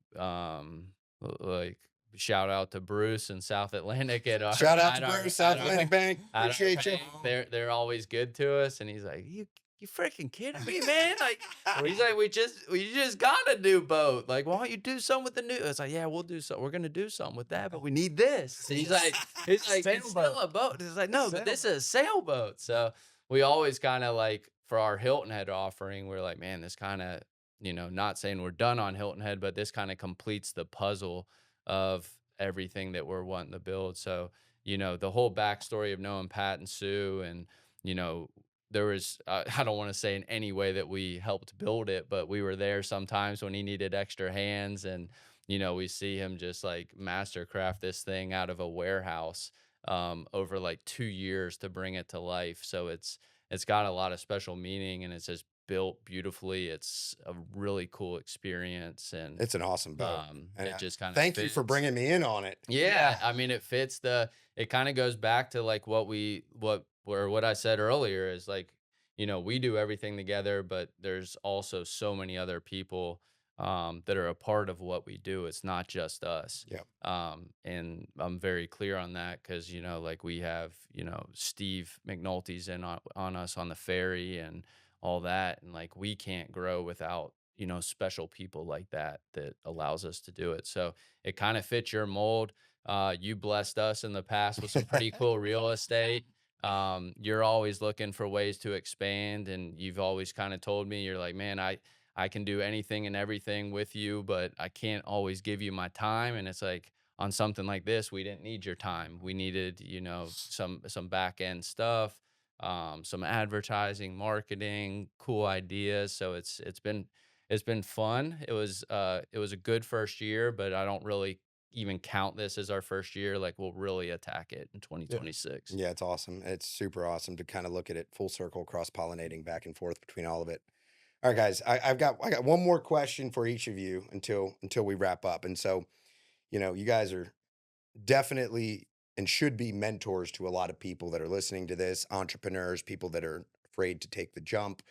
like, shout out to Bruce and South Atlantic at our Shout out to at our Bruce, at South our Atlantic Bank. at our Appreciate you. bank. They're always good to us, and he's like, "You freaking kidding me, man?" Like, he's like, "We just got a new boat. Like, why don't you do something with the new?" It's like, "Yeah, we'll do something. We're gonna do something with that, but we need this." And he's like, "It's still Sailboat. a boat." It's like, "No, but this Sailboat. is a sailboat." So we always kind of like for our Hilton Head offering, we're like, man, this kind of not saying we're done on Hilton Head, but this kind of completes the puzzle of everything that we're wanting to build. So, the whole backstory of knowing Pat and Sue, and, you know, there was, I don't want to say in any way that we helped build it, but we were there sometimes when he needed extra hands. And, we see him just like mastercraft this thing out of a warehouse over like 2 years to bring it to life. So it's got a lot of special meaning, and it's just built beautifully. It's a really cool experience, and It's an awesome boat. And it just kind of thank you for fits. bringing me in on it. Yeah, I mean, it kind of goes back to like what I said earlier is like, we do everything together, but there's also so many other people that are a part of what we do. It's not just us. Yep. And I'm very clear on that because, like we have, Steve McNulty's in on us on the ferry and all that. And like we can't grow without, special people like that allows us to do it. So it kind of fits your mold. You blessed us in the past with some pretty cool real estate. You're always looking for ways to expand, and you've always kind of told me, you're like, man, I can do anything and everything with you, but I can't always give you my time. And it's like, on something like this, we didn't need your time. We needed, some back end stuff, some advertising, marketing, cool ideas. So it's been fun. It was a good first year, but I don't really even count this as our first year. Like, we'll really attack it in Yeah. 2026. Yeah, it's awesome. It's super awesome to kind of look at it full circle, cross pollinating back and forth between all of it. All right, guys, I got one more question for each of you until we wrap up. And so, you guys are definitely and should be mentors to a lot of people that are listening to this, entrepreneurs, people that are afraid to take the jump,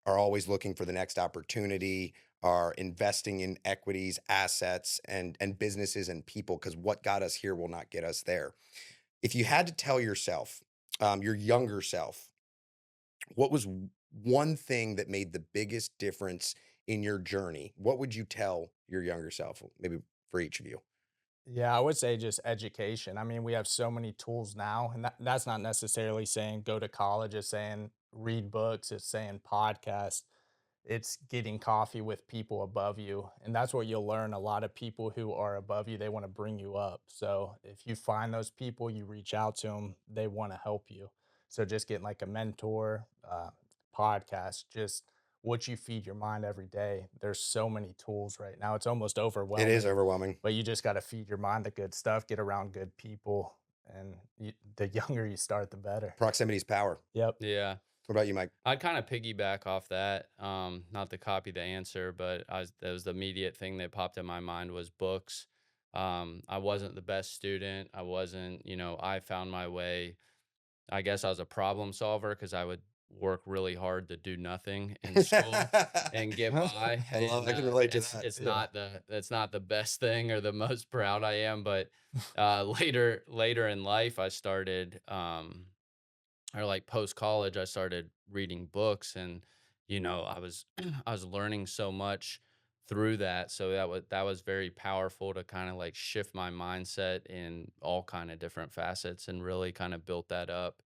are always looking for the next opportunity, are investing in equities, assets, and businesses and people, because what got us here will not get us there. If you had to tell yourself, your younger self, what was one thing that made the biggest difference in your journey, what would you tell your younger self? Maybe for each of you. Yeah, I would say just education. I mean, we have so many tools now, and that's not necessarily saying go to college, it's saying read books, it's saying podcast, it's getting coffee with people above you. And that's what you'll learn. A lot of people who are above you, they want to bring you up. So if you find those people, you reach out to them, they want to help you. So just getting like a mentor, podcast, just what you feed your mind every day. There's so many tools right now. It's almost It is overwhelming, overwhelming. but you just got to feed your mind the good stuff, get around good people. And the younger you start, the better. Proximity is power. Yep. Yeah. What about you, Mike? I'd kind of piggyback off that. Not to copy the answer, but that was the immediate thing that popped in my mind was books. I wasn't the best student. I wasn't, I found my way. I guess I was a problem solver because I would work really hard to do nothing in school and get by. And I can relate to it's that. it's Yeah. not the best thing or the most proud I am, but later in life, I started. Or like post college, I started reading books, and I was I was learning so much through that. So that was very powerful to kind of like shift my mindset in all kind of different facets, and really kind of built that up,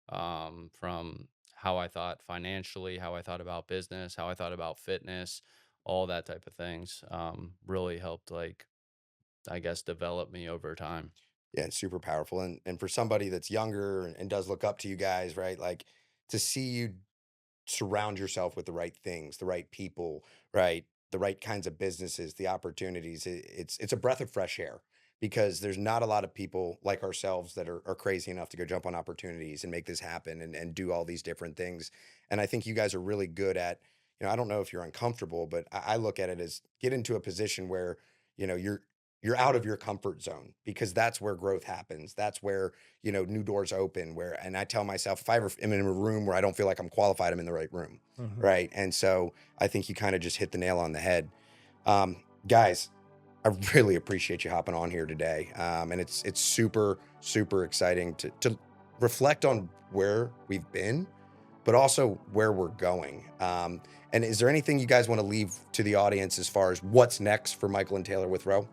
from how I thought financially, how I thought about business, how I thought about fitness, all that type of things. Really helped, like, I guess, develop me over time. Yeah, it's super powerful. And for somebody that's younger and does look up to you guys, right? Like to see you surround yourself with the right things, the right people, right? The right kinds of businesses, the opportunities. It's a breath of fresh air because there's not a lot of people like ourselves that are crazy enough to go jump on opportunities and make this happen and do all these different things. And I think you guys are really good at, I don't know if you're uncomfortable, but I look at it as get into a position where, you're out of your comfort zone because that's where growth happens. That's where, new doors open where, and I tell myself, if I ever am in a room where I don't feel like I'm qualified, I'm in the right room. Mhm. Right. And so I think you kind of just hit the nail on the head. Guys, I really appreciate you hopping on here today. And it's super, super exciting to reflect on where we've been, but also where we're going. And is there anything you guys want to leave to the audience as far as what's next for Michael and Taylor Withrow?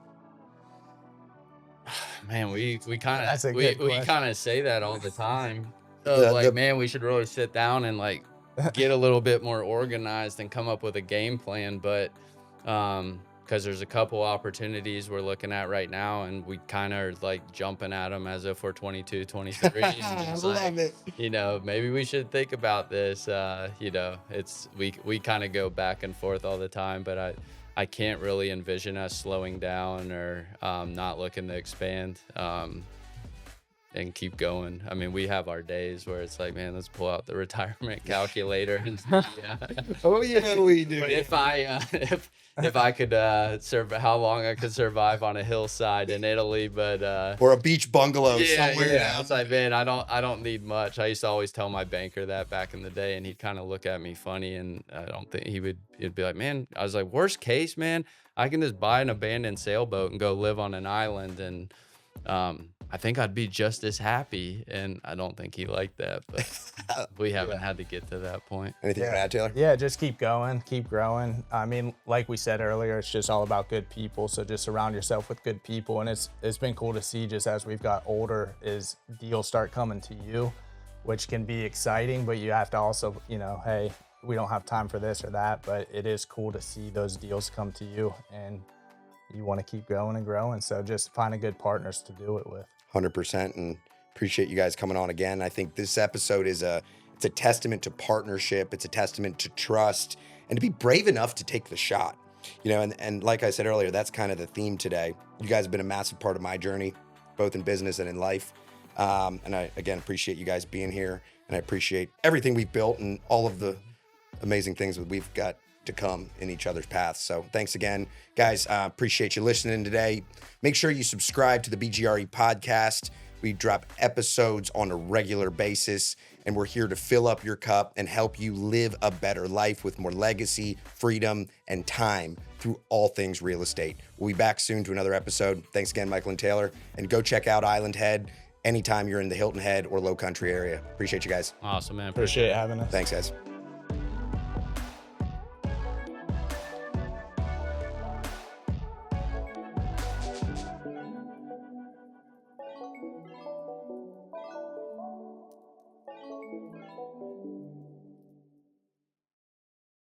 Man, we kind of That's a we good we question. kind of say that all the time of The like, the man, we should really sit down and like get a little bit more organized and come up with a game plan. But because there's a couple opportunities we're looking at right now, and we kind of are like jumping at them as if we're 22, 23, and I just like, love it. maybe we should think about this. It's we kind of go back and forth all the time, but I can't really envision us slowing down or not looking to expand, and keep going. I mean, we have our days where it's like, man, let's pull out the retirement calculator and yeah. Oh yeah, we do. But if I could how long I could survive on a hillside in Italy, but Or a beach bungalow yeah, somewhere. yeah. It's like, man, I don't need much. I used to always tell my banker that back in the day, and he'd kind of look at me funny, and I don't think he'd be like, man, I was like, worst case, man, I can just buy an abandoned sailboat and go live on an island, and I think I'd be just as happy. And I don't think he liked that, but we haven't had to get to that point. Anything you want to add, Taylor? Yeah, just keep going, keep growing. I mean, like we said earlier, it's just all about good people. So just surround yourself with good people. And it's been cool to see just as we've got older is deals start coming to you. which can be exciting, but you have to also, you know, hey, we don't have time for this or that, but it is cool to see those deals come to you and you want to keep going and growing. So just finding good partners to do it with. 100%. And appreciate you guys coming on again. I think this episode it's a testament to partnership. It's a testament to trust and to be brave enough to take the shot. You know, and like I said earlier, that's kind of the theme today. You guys have been a massive part of my journey, both in business and in life. And I, again, appreciate you guys being here. And I appreciate everything we've built and all of the amazing things that we've got to come in each other's paths. So thanks again, guys. Appreciate you listening today. Make sure you subscribe to the BGRE podcast. We drop episodes on a regular basis, and we're here to fill up your cup and help you live a better life with more legacy, freedom, and time through all things real estate. We'll be back soon to another episode. Thanks again, Michael and Taylor. And go check out Island Head anytime you're in the Hilton Head or Low Country area. Appreciate you guys. Awesome, man. Appreciate having us. Thanks, guys.